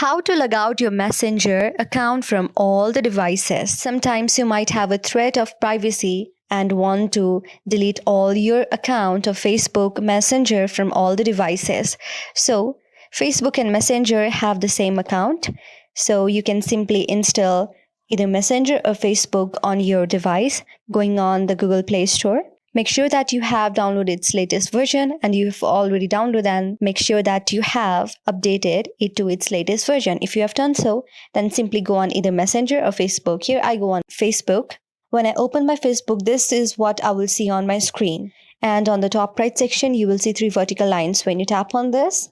How to log out your Messenger account from all the devices. Sometimes you might have a threat of privacy and want to delete all your account of Facebook Messenger from all the devices. So, Facebook and Messenger have the same account. So, you can simply install either Messenger or Facebook on your device going on the Google Play Store. Make sure that you have downloaded its latest version, and you've already downloaded, and make sure that you have updated it to its latest version. If you have done so, then simply go on either Messenger or Facebook. Here I go on Facebook. When I open my Facebook, this is what I will see on my screen. And on the top right section, you will see 3 vertical lines. When you tap on this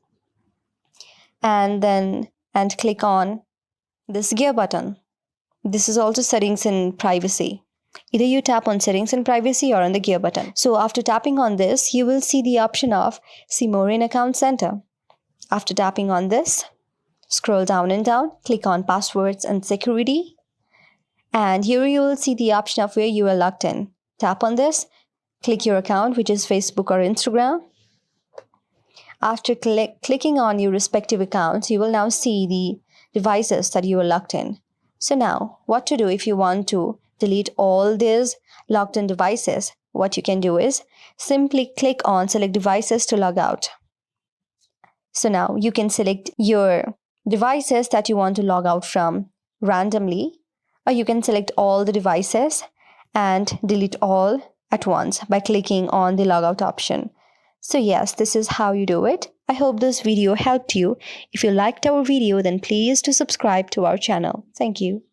and click on this gear button, this is also settings and privacy. Either you tap on settings and privacy or on the gear button. So after tapping on this, you will see the option of see more in account center. After tapping on this, scroll down and down, click on passwords and security. And here you will see the option of where you are logged in. Tap on this, click your account, which is Facebook or Instagram. After clicking on your respective accounts, you will now see the devices that you are logged in. So now, what to do if you want to delete all these logged in devices? What you can do is simply click on select devices to log out. So now you can select your devices that you want to log out from randomly, or you can select all the devices and delete all at once by clicking on the logout option. So yes, this is how you do it. I hope this video helped you. If you liked our video, then please do subscribe to our channel. Thank you.